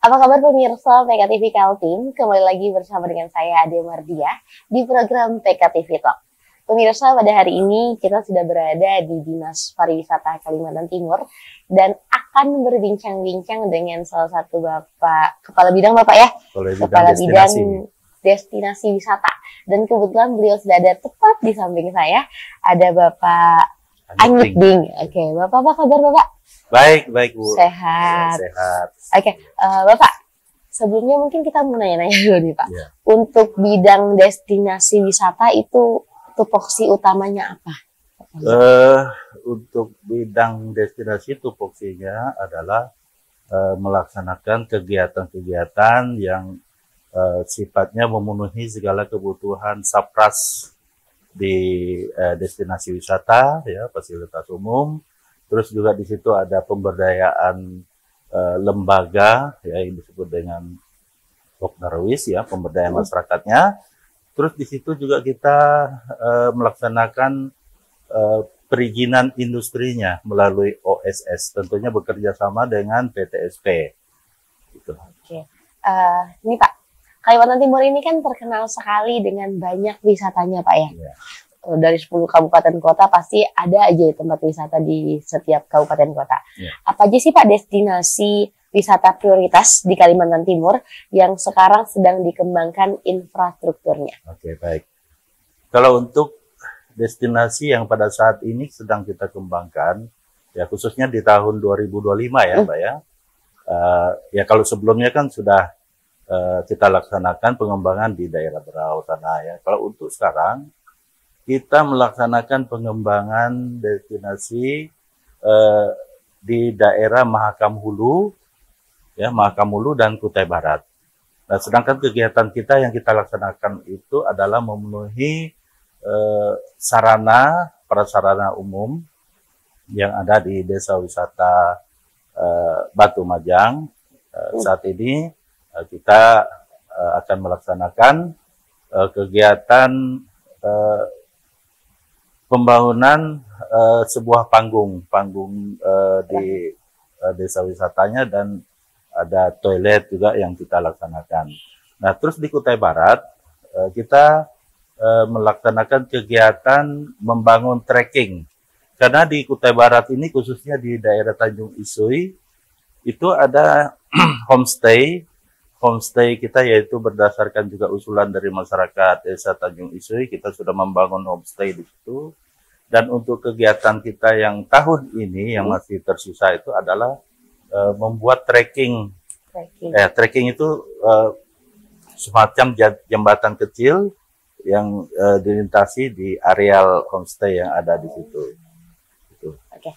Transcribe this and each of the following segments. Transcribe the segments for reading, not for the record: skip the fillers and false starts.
Apa kabar pemirsa PKTV Kaltim? Kembali lagi bersama dengan saya Ade Mardia di program PKTV Talk. Pemirsa, pada hari ini kita sudah berada di Dinas Pariwisata Kalimantan Timur dan akan berbincang-bincang dengan salah satu Bapak Kepala Bidang Bapak ya, Kepala Bidang Destinasi Wisata. Dan kebetulan beliau sudah ada tepat di samping saya, ada Bapak Anyut Ding. Oke, Bapak apa kabar Bapak? Baik, baik Bu. Sehat. Ya, sehat. Oke, Bapak, sebelumnya mungkin kita mau nanya-nanya dulu nih Pak. Ya. Untuk bidang destinasi wisata itu tupoksi utamanya apa? Untuk bidang destinasi tupoksinya adalah melaksanakan kegiatan-kegiatan yang sifatnya memenuhi segala kebutuhan SAPRAS di destinasi wisata, ya, fasilitas umum. Terus juga di situ ada pemberdayaan lembaga, ya, yang disebut dengan Pokdarwis, ya, pemberdayaan masyarakatnya. Terus di situ juga kita melaksanakan perizinan industrinya melalui OSS, tentunya bekerja sama dengan PTSP. Gitu. Oke, ini Pak, Kalimantan Timur ini kan terkenal sekali dengan banyak wisatanya Pak ya. Ya. Dari 10 kabupaten kota pasti ada aja tempat wisata di setiap kabupaten kota. Ya. Apa aja sih Pak destinasi wisata prioritas di Kalimantan Timur yang sekarang sedang dikembangkan infrastrukturnya? Oke, baik. Kalau untuk destinasi yang pada saat ini sedang kita kembangkan, ya khususnya di tahun 2025 ya Mbak ya. Ya kalau sebelumnya kan sudah kita laksanakan pengembangan di daerah Berau sana ya. Kalau untuk sekarang kita melaksanakan pengembangan destinasi di daerah Mahakam Hulu, ya, Mahakam Hulu dan Kutai Barat. Nah, sedangkan kegiatan kita yang kita laksanakan itu adalah memenuhi prasarana umum yang ada di Desa Wisata Batu Majang. Saat ini kita akan melaksanakan kegiatan pembangunan sebuah panggung di desa wisatanya dan ada toilet juga yang kita laksanakan. Nah, terus di Kutai Barat kita melaksanakan kegiatan membangun trekking. Karena di Kutai Barat ini khususnya di daerah Tanjung Isui itu ada homestay kita, yaitu berdasarkan juga usulan dari masyarakat Desa Tanjung Isui, kita sudah membangun homestay di situ. Dan untuk kegiatan kita yang tahun ini yang masih tersisa itu adalah membuat trekking. Trekking itu semacam jembatan kecil yang dilintasi di areal homestay yang ada di situ. Oke,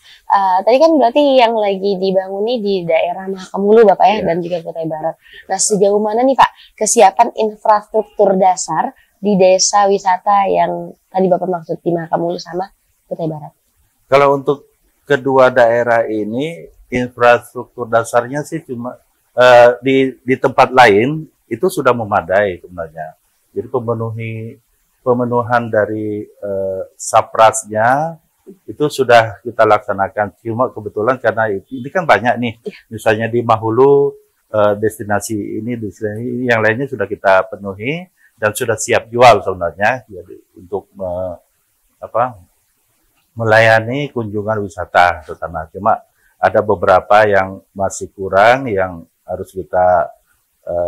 tadi kan berarti yang lagi dibangun ini di daerah Mahakam Hulu Bapak ya, dan juga Kutai Barat. Nah, sejauh mana nih Pak kesiapan infrastruktur dasar di desa wisata yang tadi Bapak maksud di Mahakam Hulu sama Kutai Barat? Kalau untuk kedua daerah ini infrastruktur dasarnya sih cuma di tempat lain itu sudah memadai sebenarnya. Jadi pemenuhan dari SAPRAS-nya itu sudah kita laksanakan. Cuma kebetulan karena ini kan banyak nih, misalnya di Mahulu destinasi ini yang lainnya sudah kita penuhi dan sudah siap jual sebenarnya, jadi untuk melayani kunjungan wisata ke sana. Cuma ada beberapa yang masih kurang yang harus kita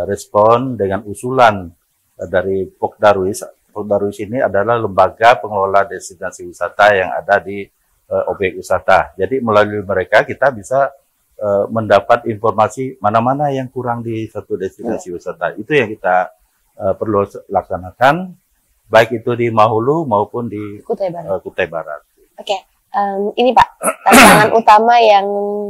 respon dengan usulan dari Pokdarwis. Pokdarwis ini adalah lembaga pengelola destinasi wisata yang ada di objek wisata. Jadi melalui mereka kita bisa mendapat informasi mana-mana yang kurang di satu destinasi wisata. Itu yang kita perlu laksanakan, baik itu di Mahulu maupun di Kutai Barat. Oke, ini Pak, tantangan utama yang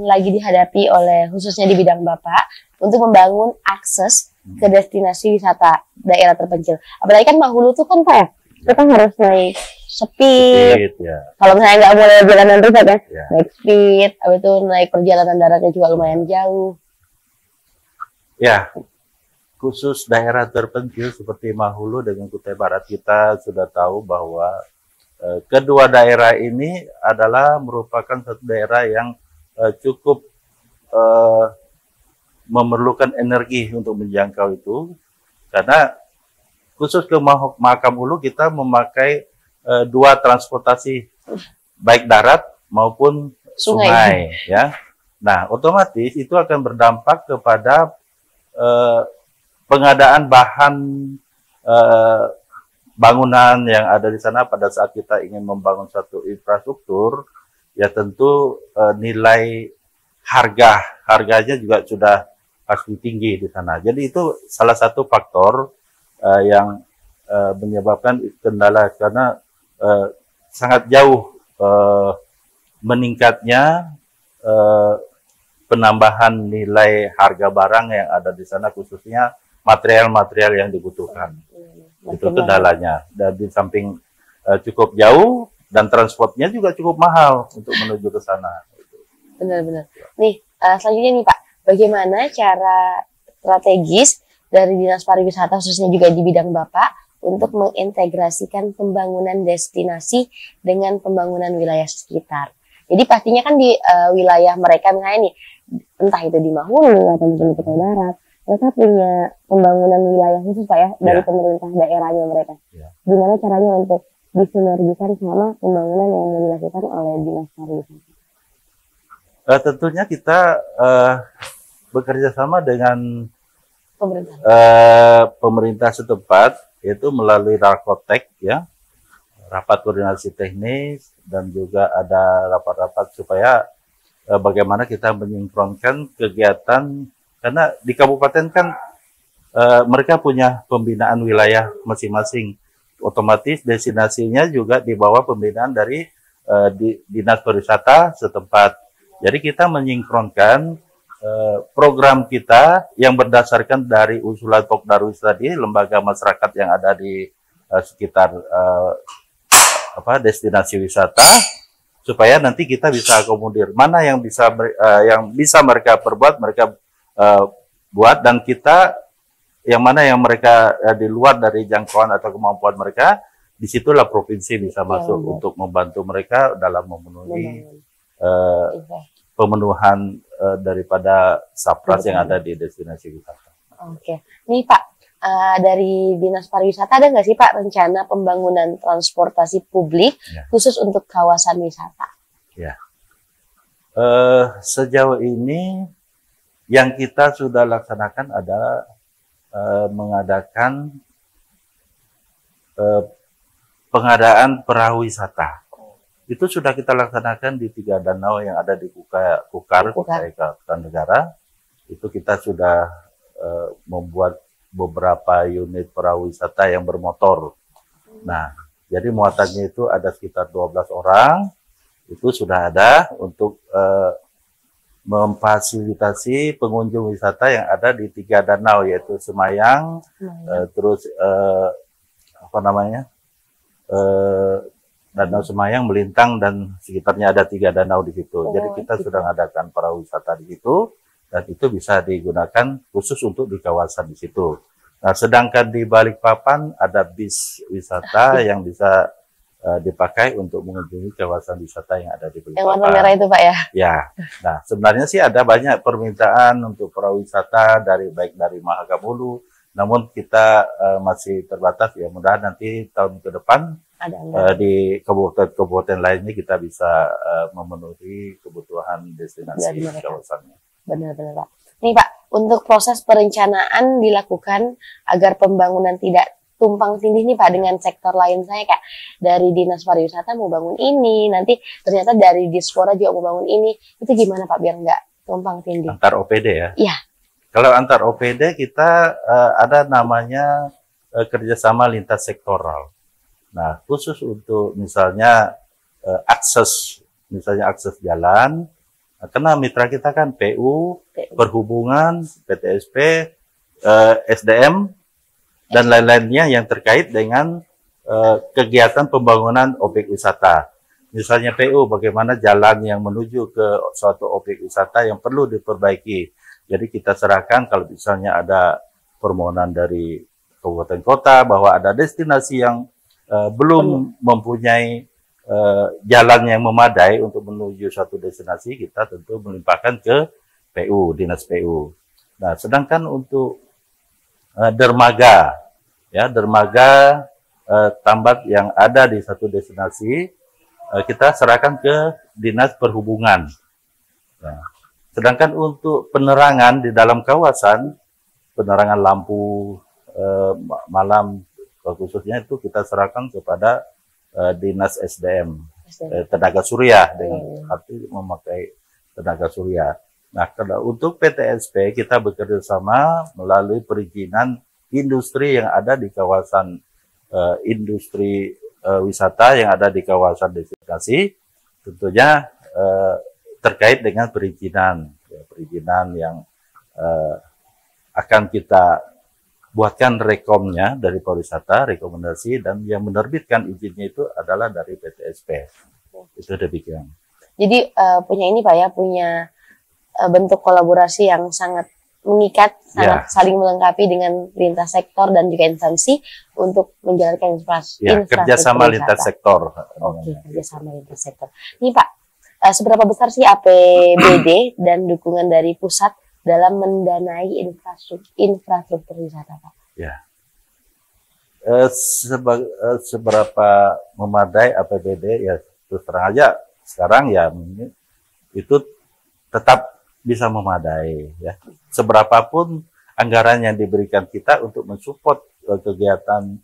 lagi dihadapi oleh khususnya di bidang Bapak untuk membangun akses ke destinasi wisata daerah terpencil. Apalagi kan Mahulu tuh kan Pak ya, kita harus naik speed. Ya. Kalau misalnya nggak boleh jalanan terus ya, naik speed, habis itu naik perjalanan daratnya juga lumayan jauh. Ya, khusus daerah terpencil seperti Mahulu dengan Kutai Barat, kita sudah tahu bahwa kedua daerah ini adalah merupakan satu daerah yang cukup memerlukan energi untuk menjangkau itu, karena khusus ke Mahakam Ulu kita memakai dua transportasi, baik darat maupun sungai, ya. Nah, otomatis itu akan berdampak kepada pengadaan bahan bangunan yang ada di sana pada saat kita ingin membangun satu infrastruktur, ya tentu nilai harganya juga sudah pasti tinggi di sana. Jadi itu salah satu faktor yang menyebabkan kendala, karena sangat jauh meningkatnya penambahan nilai harga barang yang ada di sana, khususnya material-material yang dibutuhkan. Itu kendalanya. Dan di samping cukup jauh dan transportnya juga cukup mahal untuk menuju ke sana. Benar-benar. Nih, selanjutnya nih Pak, bagaimana cara strategis dari Dinas Pariwisata khususnya juga di bidang Bapak untuk mengintegrasikan pembangunan destinasi dengan pembangunan wilayah sekitar? Jadi pastinya kan di wilayah mereka misalnya nih, entah itu di Mahulu atau di Kota Darat, mereka punya pembangunan wilayah khusus Pak ya, dari pemerintah daerahnya mereka. Gimana caranya untuk disinergikan sama pembangunan yang dilakukan oleh Dinas Pariwisata? Tentunya kita bekerja sama dengan pemerintah setempat, yaitu melalui Rakotek, ya, rapat koordinasi teknis, dan juga ada rapat-rapat supaya bagaimana kita menyinkronkan kegiatan. Karena di kabupaten kan mereka punya pembinaan wilayah masing-masing. Otomatis destinasinya juga di bawah pembinaan dari Dinas Pariwisata setempat. Jadi kita menyinkronkan program kita yang berdasarkan dari usulan Pokdarwis tadi, lembaga masyarakat yang ada di sekitar destinasi wisata, supaya nanti kita bisa akomodir mana yang bisa mereka perbuat, mereka buat, dan kita yang mana yang mereka di luar dari jangkauan atau kemampuan mereka, disitulah provinsi bisa masuk untuk membantu mereka dalam memenuhi pemenuhan daripada SAPRAS yang ada di destinasi wisata. Oke, nih Pak, dari Dinas Pariwisata ada nggak sih Pak rencana pembangunan transportasi publik khusus untuk kawasan wisata? Ya, sejauh ini yang kita sudah laksanakan adalah mengadakan pengadaan perahu wisata. Itu sudah kita laksanakan di 3 danau yang ada di Kukar, Kartanegara. Itu kita sudah membuat beberapa unit perahu wisata yang bermotor. Nah, jadi muatannya itu ada sekitar 12 orang. Itu sudah ada untuk memfasilitasi pengunjung wisata yang ada di 3 danau, yaitu Semayang, terus Danau Semayang, Melintang, dan sekitarnya ada 3 danau di situ. Jadi kita sudah mengadakan perahu wisata di situ, dan itu bisa digunakan khusus untuk di kawasan di situ. Nah, sedangkan di Balikpapan ada bis wisata yang bisa dipakai untuk mengunjungi kawasan wisata yang ada di Balikpapan. Yang warna merah itu Pak ya? Ya. Nah, sebenarnya sih ada banyak permintaan untuk perahu wisata baik dari Mahakam Ulu, namun kita masih terbatas. Ya, mudah-mudahan nanti tahun ke depan di kabupaten-kabupaten lainnya kita bisa memenuhi kebutuhan destinasi kawasannya. Benar-benar Pak. Nih Pak, untuk proses perencanaan dilakukan agar pembangunan tidak tumpang tindih nih Pak dengan sektor lain, saya kayak dari Dinas Pariwisata mau bangun ini, nanti ternyata dari Dispora juga mau bangun ini, itu gimana Pak biar nggak tumpang tindih? Antar OPD ya? Iya. Kalau antar OPD kita ada namanya kerjasama lintas sektoral. Nah, khusus untuk misalnya akses jalan, karena mitra kita kan PU, Perhubungan, PTSP, SDM, dan lain-lainnya yang terkait dengan kegiatan pembangunan objek wisata. Misalnya PU, bagaimana jalan yang menuju ke suatu objek wisata yang perlu diperbaiki. Jadi kita serahkan kalau misalnya ada permohonan dari kabupaten kota bahwa ada destinasi yang belum mempunyai jalan yang memadai untuk menuju suatu destinasi, kita tentu melimpahkan ke PU, Dinas PU. Nah, sedangkan untuk dermaga, ya dermaga tambat yang ada di satu destinasi kita serahkan ke Dinas Perhubungan. Nah, sedangkan untuk penerangan di dalam kawasan, penerangan lampu malam khususnya itu kita serahkan kepada Dinas SDM, tenaga surya dengan arti memakai tenaga surya. Nah, untuk PTSP kita bekerja sama melalui perizinan industri yang ada di kawasan industri wisata yang ada di kawasan destinasi, tentunya terkait dengan perizinan, ya, perizinan yang akan kita buatkan rekomnya dari pariwisata, rekomendasi, dan yang menerbitkan izinnya itu adalah dari PTSP. Itu demikian. Jadi punya ini Pak ya, punya bentuk kolaborasi yang sangat mengikat, sangat saling melengkapi dengan lintas sektor dan juga instansi untuk menjalankan infrastruktur. Kerjasama lintas sektor. Oke, kerjasama lintas sektor. Ini Pak, seberapa besar sih APBD dan dukungan dari pusat dalam mendanai infrastruktur wisata, Pak? Ya, seberapa memadai APBD ya terus terang aja sekarang ya itu tetap bisa memadai ya. Seberapapun anggaran yang diberikan kita untuk mensupport kegiatan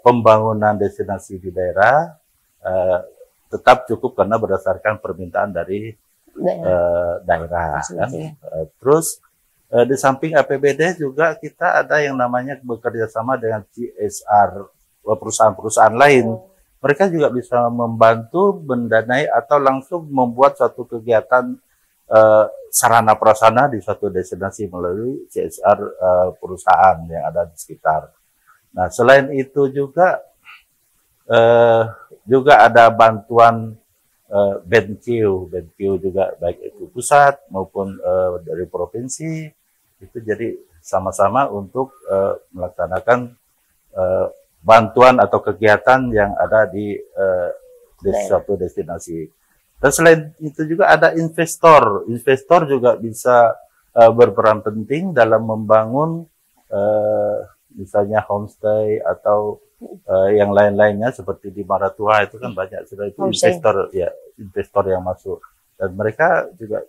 pembangunan destinasi di daerah tetap cukup karena berdasarkan permintaan dari daerah kan. Terus di samping APBD juga kita ada yang namanya bekerja sama dengan CSR perusahaan-perusahaan lain. Mereka juga bisa membantu mendanai atau langsung membuat suatu kegiatan sarana prasarana di suatu destinasi melalui CSR perusahaan yang ada di sekitar. Nah, selain itu juga ada bantuan BenQ juga baik itu pusat maupun dari provinsi, itu jadi sama-sama untuk melaksanakan bantuan atau kegiatan yang ada di suatu destinasi. Dan selain itu juga ada investor juga bisa berperan penting dalam membangun misalnya homestay atau yang lain-lainnya seperti di Maratua itu kan banyak sudah itu investor yang masuk, dan mereka juga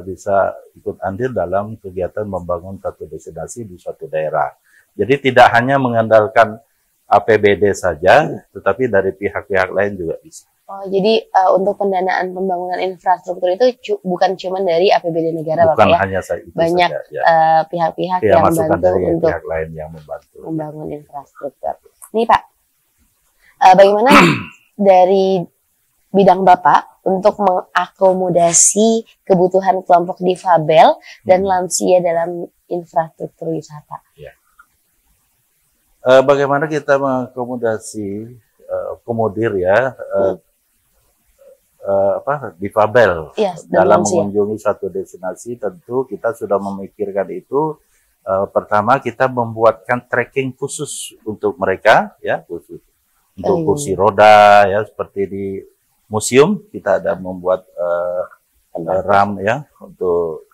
bisa ikut andil dalam kegiatan membangun satu destinasi di suatu daerah. Jadi tidak hanya mengandalkan APBD saja, tetapi dari pihak-pihak lain juga bisa. Oh, jadi untuk pendanaan pembangunan infrastruktur itu bukan cuma dari APBD negara, bukan Bapak ya? Hanya itu banyak pihak-pihak yang membantu untuk pihak lain yang membantu membangun infrastruktur. Nih Pak, bagaimana dari bidang Bapak untuk mengakomodasi kebutuhan kelompok difabel dan lansia dalam infrastruktur wisata? Ya. Bagaimana kita mengakomodasi komodir ya difabel dalam mengunjungi satu destinasi? Tentu kita sudah memikirkan itu. Pertama kita membuatkan tracking khusus untuk mereka ya, khusus untuk kursi roda ya, seperti di museum kita ada membuat ram ya untuk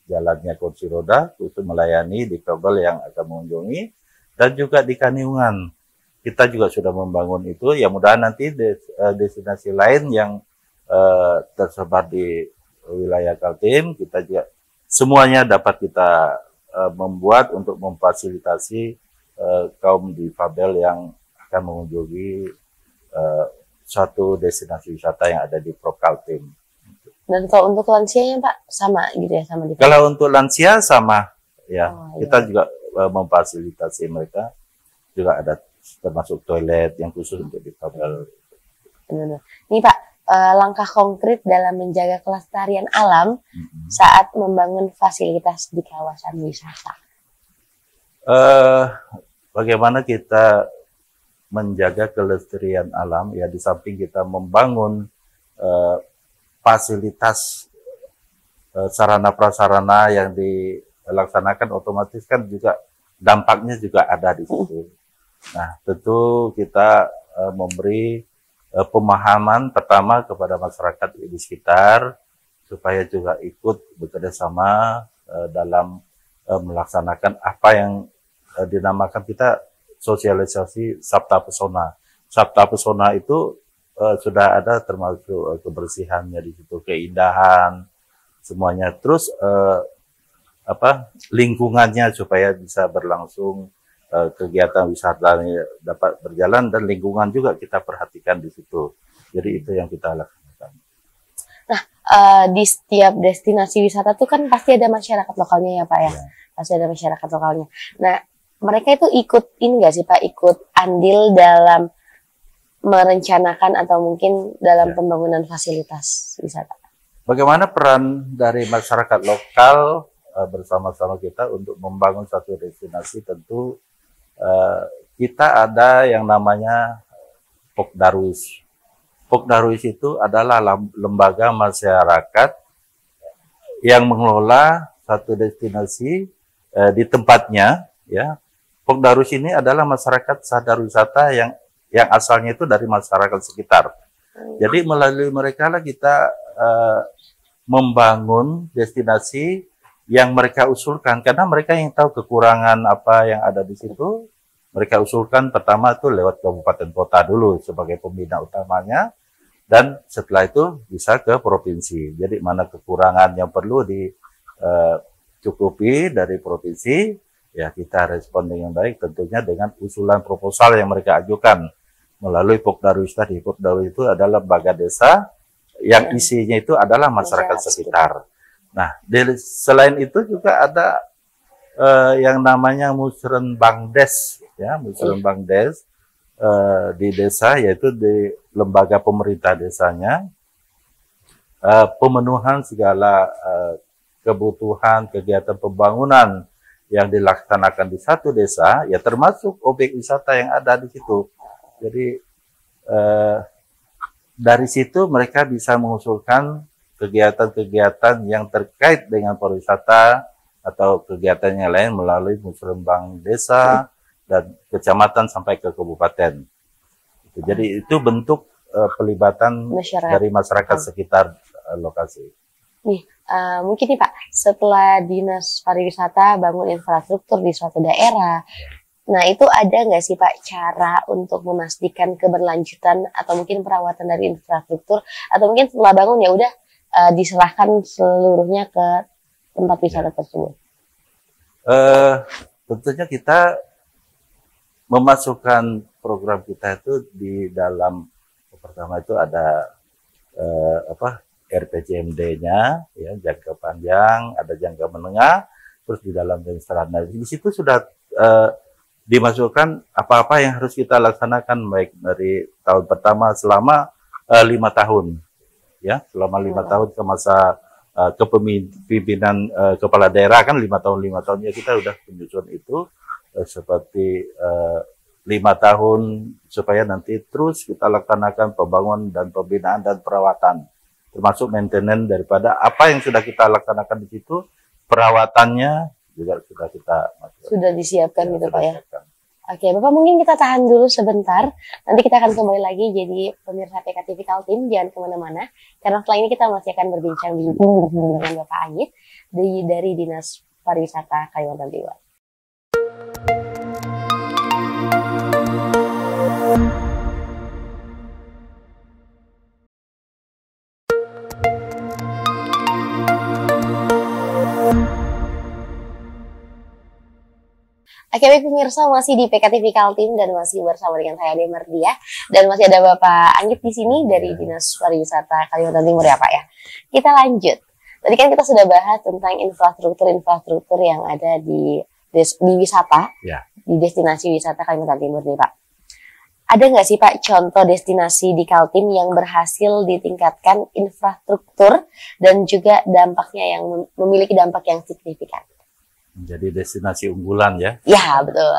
jalannya kursi roda khusus melayani difabel yang akan mengunjungi. Dan juga di Kaniungan kita juga sudah membangun itu, ya mudahan nanti destinasi lain yang tersebar di wilayah Kaltim kita juga semuanya dapat kita membuat untuk memfasilitasi kaum difabel yang akan mengunjungi suatu destinasi wisata yang ada di Prof Kaltim. Dan kalau untuk lansianya Pak sama gitu ya, sama difabel? Kalau untuk lansia sama ya, kita juga memfasilitasi mereka, juga ada termasuk toilet yang khusus untuk difabel. Benar. Ini Pak, langkah konkret dalam menjaga kelestarian alam saat membangun fasilitas di kawasan wisata. Bagaimana kita menjaga kelestarian alam ya, di samping kita membangun fasilitas sarana prasarana yang dilaksanakan, otomatis kan juga dampaknya juga ada di situ. Nah, tentu kita memberi pemahaman pertama kepada masyarakat di sekitar supaya juga ikut bekerja sama dalam melaksanakan apa yang dinamakan kita sosialisasi Sabta Pesona. Sabta Pesona itu sudah ada termasuk kebersihannya di situ, keindahan semuanya. Terus lingkungannya supaya bisa berlangsung, kegiatan wisatanya dapat berjalan, dan lingkungan juga kita perhatikan di situ. Jadi itu yang kita lakukan. Nah, di setiap destinasi wisata tuh kan pasti ada masyarakat lokalnya ya Pak ya? Pasti ada masyarakat lokalnya. Nah, mereka itu ikut ini nggak sih Pak, ikut andil dalam merencanakan atau mungkin dalam pembangunan fasilitas wisata? Bagaimana peran dari masyarakat lokal bersama-sama kita untuk membangun satu destinasi? Tentu kita ada yang namanya Pokdarwis. Pokdarwis itu adalah lembaga masyarakat yang mengelola satu destinasi di tempatnya. Ya, Pokdarwis ini adalah masyarakat sadar wisata yang asalnya itu dari masyarakat sekitar. Jadi melalui mereka lah kita membangun destinasi yang mereka usulkan, karena mereka yang tahu kekurangan apa yang ada di situ. Mereka usulkan pertama itu lewat kabupaten kota dulu sebagai pembina utamanya, dan setelah itu bisa ke provinsi. Jadi mana kekurangan yang perlu dicukupi dari provinsi, ya kita respon dengan baik, tentunya dengan usulan proposal yang mereka ajukan melalui Pokdarwis tadi. Pokdarwis itu adalah lembaga desa yang isinya itu adalah masyarakat sekitar. Nah, selain itu juga ada yang namanya Musrenbangdes, ya, Musrenbangdes di desa, yaitu di lembaga pemerintah desanya, pemenuhan segala kebutuhan kegiatan pembangunan yang dilaksanakan di satu desa, ya termasuk objek wisata yang ada di situ. Jadi dari situ mereka bisa mengusulkan kegiatan-kegiatan yang terkait dengan pariwisata atau kegiatan yang lain melalui musrenbang desa dan kecamatan sampai ke kabupaten. Jadi itu bentuk pelibatan dari masyarakat sekitar lokasi. Nih, mungkin nih Pak, setelah Dinas Pariwisata bangun infrastruktur di suatu daerah, nah itu ada nggak sih Pak cara untuk memastikan keberlanjutan atau mungkin perawatan dari infrastruktur, atau mungkin setelah bangun ya udah diserahkan seluruhnya ke tempat wisata tersebut? Tentunya kita memasukkan program kita itu di dalam, pertama itu ada RPJMD-nya, ya, jangka panjang, ada jangka menengah, terus di dalam dan seterusnya. Di situ sudah dimasukkan apa-apa yang harus kita laksanakan, baik dari tahun pertama selama 5 tahun, ya, selama 5 tahun ke masa kepemimpinan kepala daerah, kan 5 tahun ya, kita udah menyusun itu seperti 5 tahun supaya nanti terus kita laksanakan pembangunan dan pembinaan dan perawatan, termasuk maintenance daripada apa yang sudah kita laksanakan di situ, perawatannya juga sudah kita masukkan. Sudah disiapkan gitu Pak ya. Oke, Bapak mungkin kita tahan dulu sebentar. Nanti kita akan kembali lagi jadi pemirsa PKTV Kaltim, jangan kemana-mana. Karena setelah ini kita masih akan berbincang-bincang dengan Bapak Anggit dari Dinas Pariwisata Kalimantan Timur. Oke, baik pemirsa, masih di PKTV Kaltim dan masih bersama dengan saya Ade Mardia, dan masih ada Bapak Anggit di sini dari Dinas Pariwisata Kalimantan Timur ya Pak ya. Kita lanjut. Tadi kan kita sudah bahas tentang infrastruktur yang ada di wisata, di destinasi wisata Kalimantan Timur nih Pak. Ada nggak sih Pak contoh destinasi di Kaltim yang berhasil ditingkatkan infrastruktur dan juga dampaknya yang memiliki dampak yang signifikan? Menjadi destinasi unggulan ya. Ya, betul.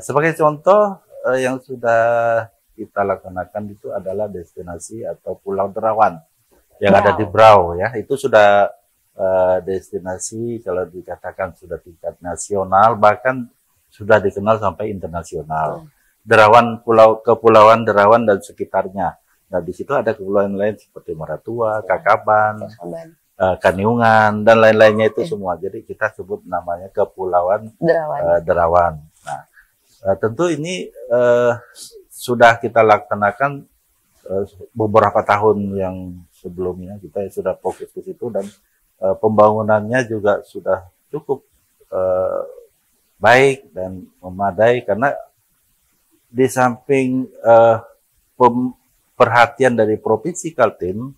Sebagai contoh yang sudah kita laksanakan itu adalah destinasi atau Pulau Derawan yang ada di Brau ya. Itu sudah destinasi kalau dikatakan sudah tingkat nasional, bahkan sudah dikenal sampai internasional. Derawan, Kepulauan Derawan dan sekitarnya. Nah, di situ ada kepulauan lain seperti Maratua, Kakaban, Kaniungan, dan lain-lainnya itu semua. Jadi kita sebut namanya Kepulauan Derawan. Nah, tentu ini sudah kita laksanakan beberapa tahun yang sebelumnya. Kita sudah fokus ke situ, dan pembangunannya juga sudah cukup baik dan memadai, karena di samping perhatian dari Provinsi Kaltim,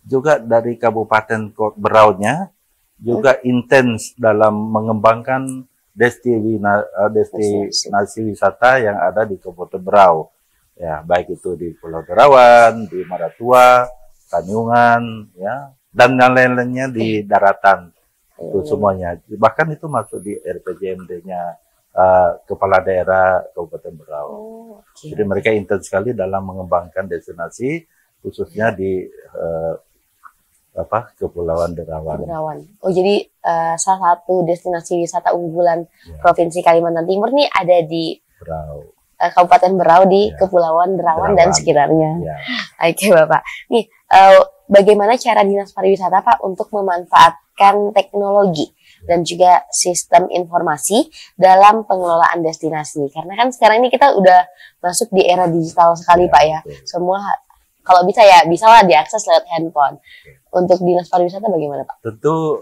juga dari Kabupaten Beraunya juga intens dalam mengembangkan destinasi wisata yang ada di Kabupaten Berau. Ya, baik itu di Pulau Derawan, di Maratua, Kaniungan, ya, dan yang lain-lainnya di daratan. Itu semuanya. Bahkan itu masuk di RPJMD-nya Kepala Daerah Kabupaten Berau. Jadi mereka intens sekali dalam mengembangkan destinasi, khususnya di Kepulauan Derawan. Oh, jadi salah satu destinasi wisata unggulan Provinsi Kalimantan Timur nih ada di Berau. Kabupaten Berau di Kepulauan Derawan dan sekitarnya. Oke, Bapak. Nih, bagaimana cara Dinas Pariwisata, Pak, untuk memanfaatkan teknologi dan juga sistem informasi dalam pengelolaan destinasi? Karena kan sekarang ini kita udah masuk di era digital sekali, Pak, ya. Semua kalau bisa ya, bisalah diakses lewat handphone. Untuk Dinas Pariwisata bagaimana, Pak? Tentu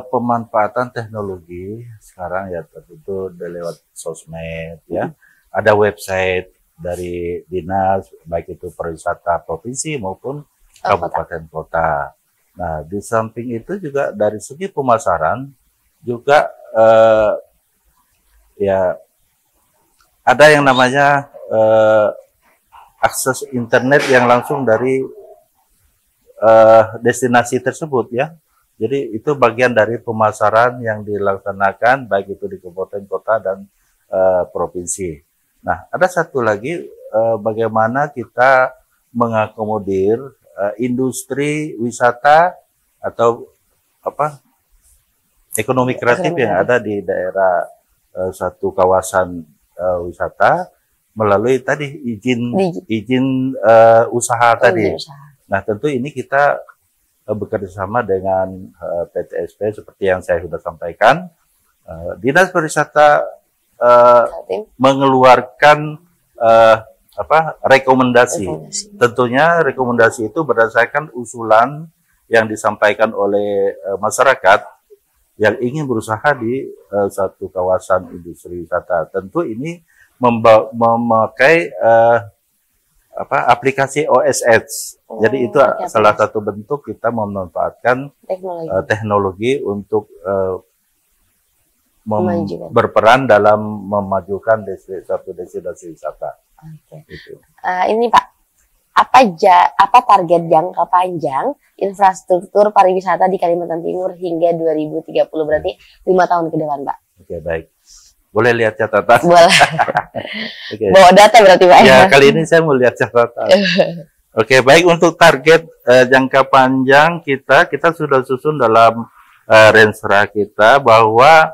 pemanfaatan teknologi sekarang ya tentu lewat sosmed, ya. Ada website dari dinas, baik itu pariwisata provinsi maupun kabupaten kota. Nah, di samping itu juga dari segi pemasaran juga ya ada yang namanya akses internet yang langsung dari destinasi tersebut, ya. Jadi itu bagian dari pemasaran yang dilaksanakan baik itu di kabupaten kota dan provinsi. Nah, ada satu lagi bagaimana kita mengakomodir industri wisata atau ekonomi kreatif yang ada di daerah satu kawasan wisata melalui tadi izin usaha tadi. Nah, tentu ini kita bekerja sama dengan PTSP seperti yang saya sudah sampaikan. Dinas Pariwisata mengeluarkan rekomendasi. Tentunya rekomendasi itu berdasarkan usulan yang disampaikan oleh masyarakat yang ingin berusaha di satu kawasan industri wisata. Tentu ini memakai aplikasi OSS. Jadi itu salah satu bentuk kita memanfaatkan teknologi untuk berperan dalam memajukan satu destinasi wisata. Gitu. Ini Pak, apa target jangka panjang infrastruktur pariwisata di Kalimantan Timur hingga 2030, berarti 5 tahun ke depan, Pak? Oke, baik. Boleh lihat catatan? Boleh. Bawa data berarti, Pak? Ya, kali ini saya mau lihat catatan. Oke, baik. Untuk target jangka panjang kita sudah susun dalam rensra kita bahwa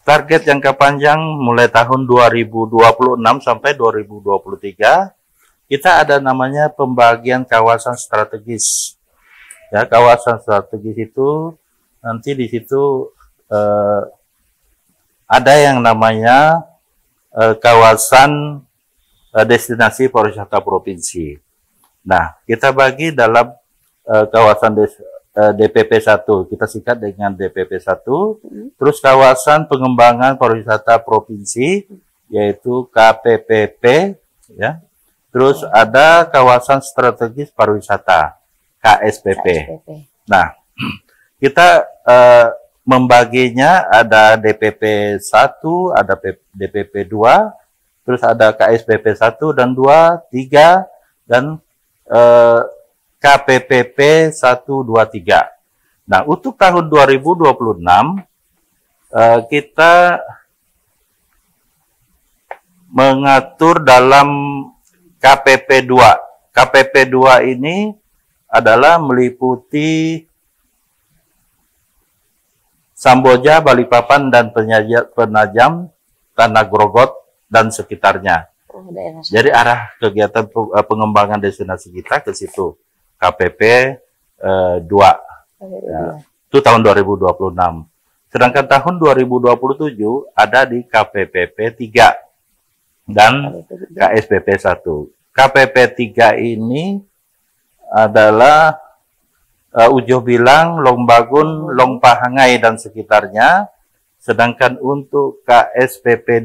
target jangka panjang mulai tahun 2026 sampai 2023 kita ada namanya pembagian kawasan strategis. Ya, kawasan strategis itu nanti di situ ada yang namanya kawasan destinasi pariwisata provinsi. Nah, kita bagi dalam kawasan DPP 1, kita singkat dengan DPP 1, terus kawasan pengembangan pariwisata provinsi, yaitu KPPP, ya. Terus ada kawasan strategis pariwisata, KSPP. Nah, kita membaginya ada DPP 1, ada DPP 2, terus ada KSPP 1 dan 2, 3, dan KPPP 1, 2, 3. Nah, untuk tahun 2026, kita mengatur dalam KPP 2. KPP 2 ini adalah meliputi Samboja, Balikpapan, dan Penajam, Tanah Grogot, dan sekitarnya. Jadi arah kegiatan pengembangan destinasi kita ke situ. KPP 2. Ya, itu tahun 2026. Sedangkan tahun 2027 ada di KPPP 3 dan KSPP 1. KPP 3 ini adalah Ujo Bilang, Longbagun, Longpahangai dan sekitarnya. Sedangkan untuk KSPP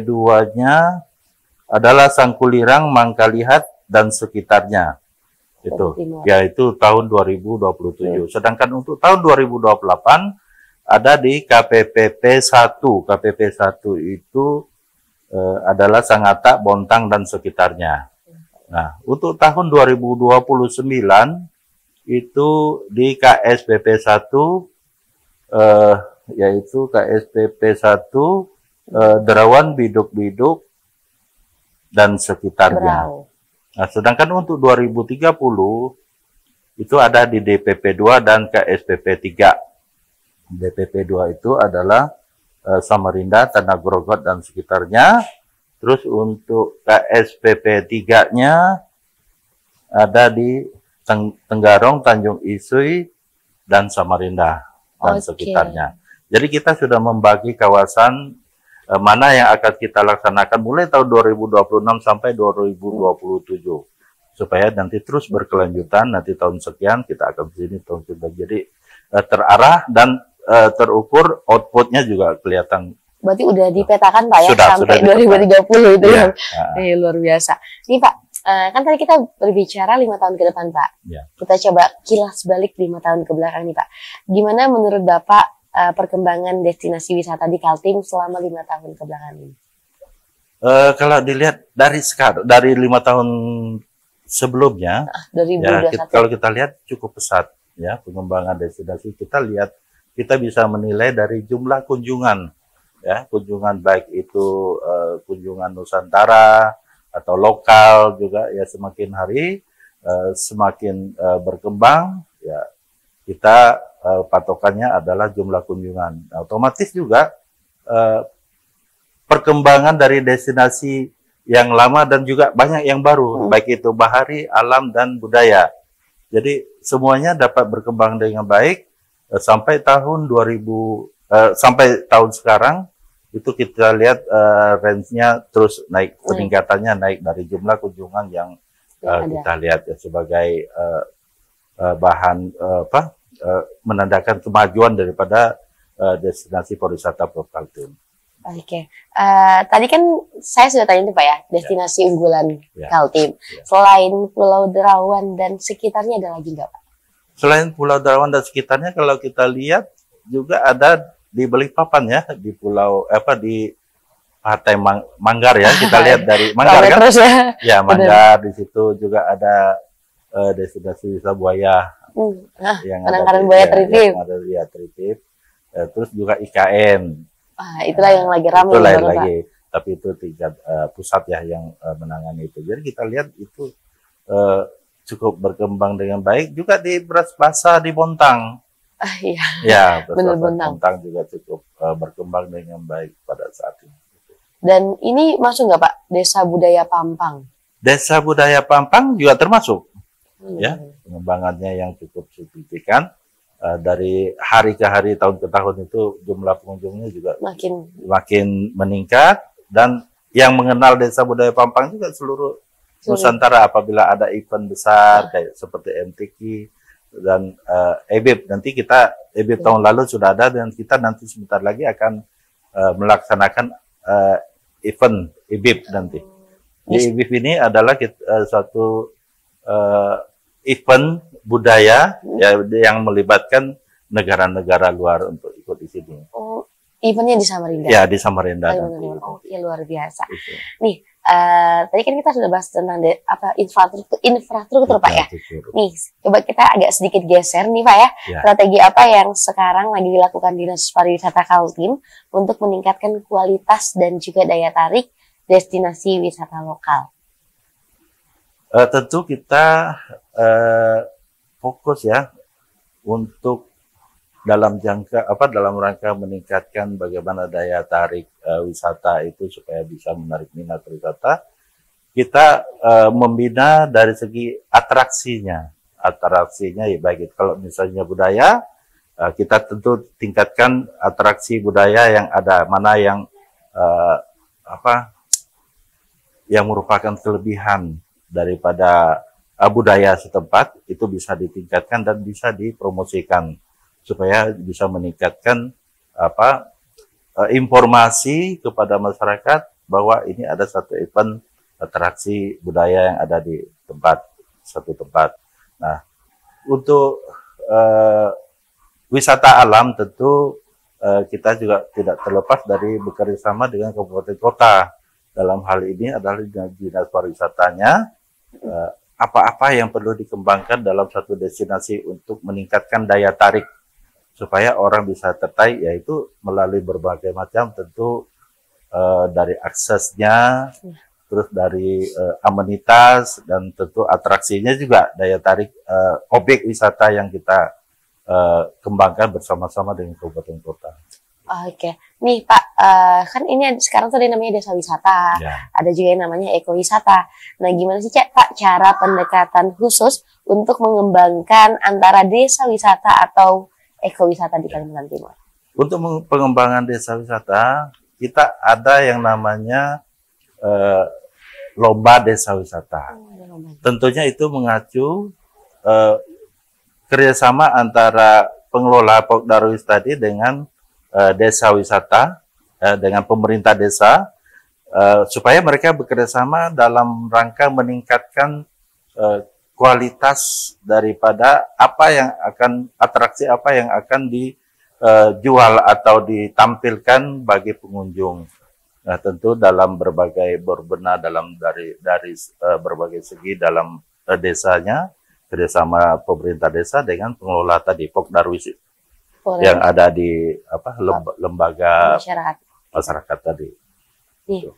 2-nya adalah Sangkulirang, Mangkalihat dan sekitarnya. Itu yaitu tahun 2027. Sedangkan untuk tahun 2028 ada di KPPP 1. KPP 1 itu adalah Sangatta, Bontang dan sekitarnya. Nah, untuk tahun 2029 itu di KSPP 1 yaitu KSPP 1 Derawan, Biduk-Biduk dan sekitarnya. Nah, sedangkan untuk 2030 itu ada di DPP 2 dan KSPP 3. DPP 2 itu adalah Samarinda, Tanah Grogot dan sekitarnya. Terus untuk KSPP 3-nya ada di Tenggarong, Tanjung Isui dan Samarinda dan sekitarnya. Jadi kita sudah membagi kawasan mana yang akan kita laksanakan mulai tahun 2026 sampai 2027 supaya nanti terus berkelanjutan. Nanti tahun sekian kita akan sini tahun sekian. Jadi terarah dan terukur, outputnya juga kelihatan. Berarti udah dipetakan Pak ya sampai 2030 itu ya. Luar biasa. Nih Pak, kan tadi kita berbicara 5 tahun ke depan Pak. Ya. Kita coba kilas balik 5 tahun ke belakang nih Pak. Gimana menurut Bapak perkembangan destinasi wisata di Kaltim selama 5 tahun ke belakang ini? Kalau dilihat dari 5 tahun sebelumnya, kalau kita lihat cukup pesat ya pengembangan destinasi. Kita bisa menilai dari jumlah kunjungan. Ya, kunjungan baik itu kunjungan Nusantara atau lokal juga ya semakin hari semakin berkembang ya kita patokannya adalah jumlah kunjungan. Nah, otomatis juga perkembangan dari destinasi yang lama dan juga banyak yang baru baik itu bahari, alam dan budaya. Jadi semuanya dapat berkembang dengan baik sampai tahun 2000 sampai tahun sekarang. Itu kita lihat range-nya terus naik, peningkatannya naik dari jumlah kunjungan yang kita lihat ya, sebagai bahan menandakan kemajuan daripada destinasi pariwisata Provinsi Kaltim. Oke, tadi kan saya sudah tanya nih Pak ya, destinasi unggulan Kaltim. Selain Pulau Derawan dan sekitarnya ada lagi nggak Pak? Selain Pulau Derawan dan sekitarnya, kalau kita lihat juga ada di Balikpapan ya, di pulau di Pantai Manggar ya, kita lihat dari Manggar kan? Terus ya. Ya, Manggar di situ juga ada destinasi wisata buaya yang ada buaya Tritip. Yang ada di Tritip. Terus juga IKN. Itulah yang lagi ramai. Itu lain lagi, tapi itu tingkat pusat ya yang menangani itu. Jadi kita lihat itu cukup berkembang dengan baik. Juga di Beras Basah di Bontang. Ya, Bontang juga cukup berkembang dengan baik pada saat ini. Dan ini masuk nggak Pak, Desa Budaya Pampang? Desa Budaya Pampang juga termasuk, ya, pengembangannya yang cukup signifikan. Dari hari ke hari, tahun ke tahun itu jumlah pengunjungnya juga makin meningkat. Dan yang mengenal Desa Budaya Pampang juga seluruh Nusantara apabila ada event besar kayak seperti MTQ dan EBIB. Nanti kita EBIB tahun lalu sudah ada dan kita nanti sebentar lagi akan melaksanakan event EBIB nanti. Di EBIB ini adalah suatu event budaya yang melibatkan negara-negara luar untuk ikut di sini. Oh, eventnya di Samarinda? Ya, di Samarinda. Oke, luar biasa. Nih, tadi kan kita sudah bahas tentang infrastruktur Pak ya. Nih, coba kita agak sedikit geser nih Pak ya. Strategi apa yang sekarang lagi dilakukan Dinas Pariwisata Kaltim untuk meningkatkan kualitas dan juga daya tarik destinasi wisata lokal? Tentu kita fokus ya untuk dalam rangka meningkatkan bagaimana daya tarik wisata itu supaya bisa menarik minat wisata. kita membina dari segi atraksinya ya baik itu kalau misalnya budaya, kita tentu tingkatkan atraksi budaya yang ada, mana yang yang merupakan kelebihan daripada budaya setempat, itu bisa ditingkatkan dan bisa dipromosikan supaya bisa meningkatkan informasi kepada masyarakat bahwa ini ada satu event atraksi budaya yang ada di satu tempat. Nah, untuk wisata alam tentu kita juga tidak terlepas dari bekerja sama dengan kabupaten kota. Dalam hal ini adalah dinas pariwisatanya, apa-apa yang perlu dikembangkan dalam satu destinasi untuk meningkatkan daya tarik supaya orang bisa tertarik, yaitu melalui berbagai macam, tentu dari aksesnya, terus dari amenitas, dan tentu atraksinya juga, daya tarik objek wisata yang kita kembangkan bersama-sama dengan kabupaten kota. Oke, nih Pak, kan ini sekarang tuh ada namanya desa wisata, ada juga yang namanya ekowisata. Nah, gimana sih Pak cara pendekatan khusus untuk mengembangkan antara desa wisata atau ekowisata di Kalimantan Timur? Untuk pengembangan desa wisata, kita ada yang namanya lomba desa wisata. Tentunya itu mengacu kerjasama antara pengelola Pok Darwis tadi dengan desa wisata, dengan pemerintah desa, supaya mereka bekerja sama dalam rangka meningkatkan kualitas daripada atraksi apa yang akan dijual atau ditampilkan bagi pengunjung. Nah, tentu dalam berbagai berbenah dari berbagai segi dalam desanya, kerjasama pemerintah desa dengan pengelola tadi Pok Darwis yang ada di lembaga masyarakat tadi. Nih,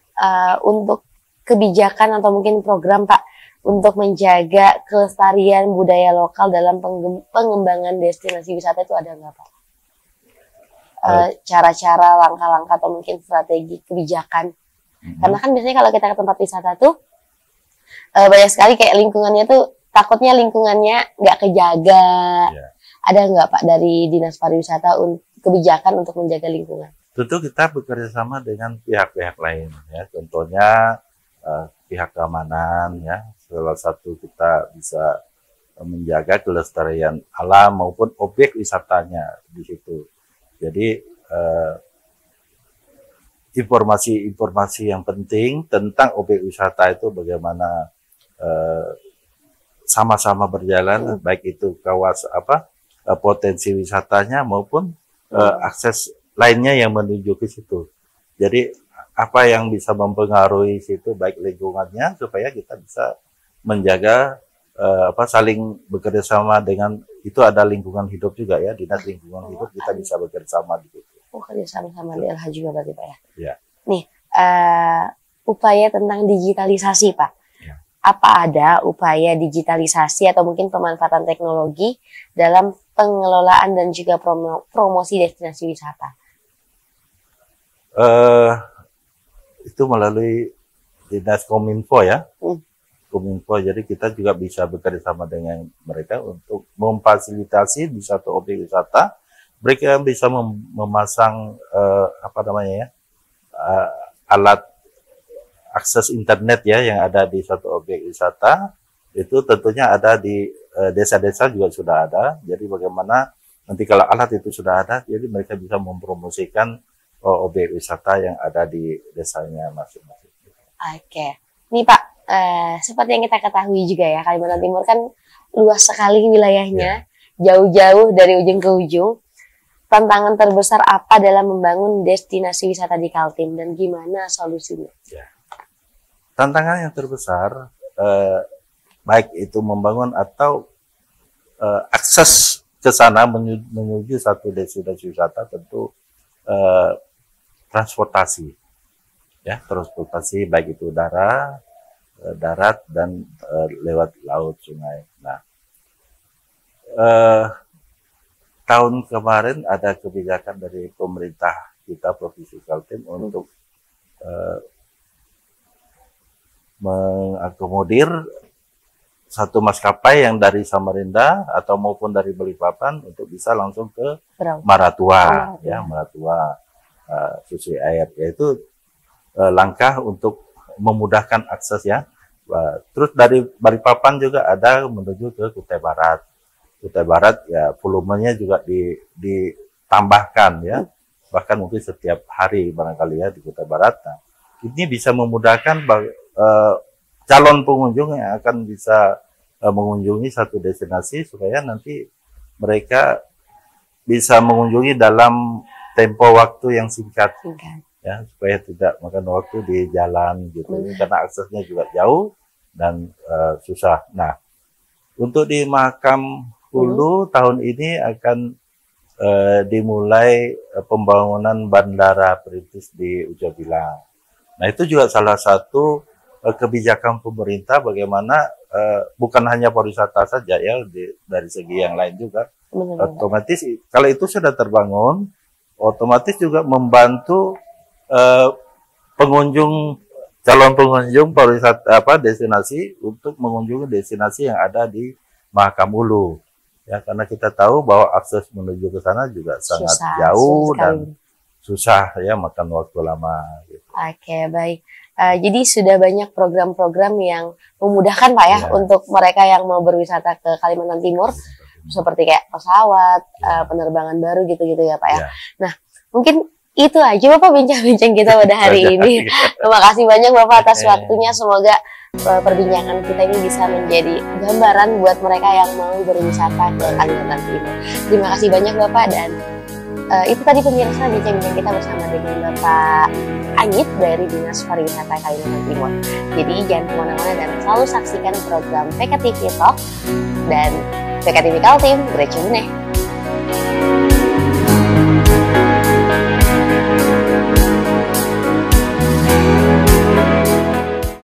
untuk kebijakan atau mungkin program Pak untuk menjaga kelestarian budaya lokal dalam pengembangan destinasi wisata itu ada nggak Pak? Cara-cara, langkah-langkah atau mungkin strategi kebijakan? Karena kan biasanya kalau kita ke tempat wisata tuh banyak sekali kayak lingkungannya tuh takutnya lingkungannya nggak kejaga. Ada nggak Pak dari Dinas Pariwisata kebijakan untuk menjaga lingkungan? Tentu kita bekerja sama dengan pihak-pihak lain, ya. Contohnya pihak keamanan, ya. Salah satu kita bisa menjaga kelestarian alam maupun objek wisatanya di situ. Jadi informasi-informasi yang penting tentang objek wisata itu bagaimana sama-sama berjalan, baik itu potensi wisatanya maupun akses lainnya yang menuju ke situ. Jadi apa yang bisa mempengaruhi situ baik lingkungannya supaya kita bisa menjaga saling bekerja sama dengan itu, ada lingkungan hidup juga ya, dinas lingkungan hidup kita bisa bekerja sama di situ. Kerja sama DLH juga berarti Pak ya? Ya. Nih, upaya tentang digitalisasi Pak. Apa ada upaya digitalisasi atau mungkin pemanfaatan teknologi dalam pengelolaan dan juga promosi destinasi wisata? Itu melalui Dinas Kominfo ya. Kominfo, jadi kita juga bisa bekerja sama dengan mereka untuk memfasilitasi di satu objek wisata. Mereka bisa memasang alat akses internet ya yang ada di satu objek wisata. Itu tentunya ada di desa-desa juga sudah ada. Jadi bagaimana nanti kalau alat itu sudah ada, jadi mereka bisa mempromosikan objek wisata yang ada di desanya masing-masing. Oke, nih Pak, seperti yang kita ketahui juga ya, Kalimantan Timur kan luas sekali wilayahnya, jauh-jauh dari ujung ke ujung. Tantangan terbesar apa dalam membangun destinasi wisata di Kaltim dan gimana solusinya? Ya. Tantangan yang terbesar, baik itu membangun atau akses ke sana menuju satu destinasi wisata, tentu transportasi, ya, transportasi baik itu udara, darat dan lewat laut, sungai. Nah, tahun kemarin ada kebijakan dari pemerintah kita Provinsi Kaltim untuk mengakomodir satu maskapai yang dari Samarinda atau maupun dari Balikpapan untuk bisa langsung ke Maratua, ya Maratua Susui Air, yaitu langkah untuk memudahkan akses ya. Terus dari Balikpapan juga ada menuju ke Kutai Barat. Kutai Barat ya volumenya juga ditambahkan ya, bahkan mungkin setiap hari barangkali ya di Kutai Barat. Nah, ini bisa memudahkan calon pengunjung yang akan bisa mengunjungi satu destinasi supaya nanti mereka bisa mengunjungi dalam tempo waktu yang singkat. Ya, supaya tidak makan waktu di jalan gitu, karena aksesnya juga jauh dan susah. Nah, untuk di Mahakam Hulu tahun ini akan dimulai pembangunan Bandara Perintis di Ujung Bilang. Nah, itu juga salah satu kebijakan pemerintah bagaimana bukan hanya pariwisata saja ya, dari segi yang lain juga. Otomatis kalau itu sudah terbangun, otomatis juga membantu calon pengunjung pariwisata destinasi untuk mengunjungi destinasi yang ada di Mahakam Hulu ya, karena kita tahu bahwa akses menuju ke sana juga sangat jauh dan susah ya, makan waktu lama gitu. Oke, baik. Jadi sudah banyak program-program yang memudahkan Pak ya, untuk mereka yang mau berwisata ke Kalimantan Timur, seperti kayak pesawat, penerbangan baru gitu-gitu ya Pak ya. Nah, mungkin itu aja Bapak bincang-bincang kita pada hari ini. Terima kasih banyak Bapak atas waktunya. Semoga perbincangan kita ini bisa menjadi gambaran buat mereka yang mau berwisata ke Kalimantan Timur. Terima kasih banyak Bapak, dan itu tadi pemirsa bincang-bincang kita bersama dengan Bapak Anyit dari Dinas Pariwisata Kalimantan Timur. Jadi jangan kemana-mana dan selalu saksikan program PKTV Talk dan PKTV Kaltim. Great.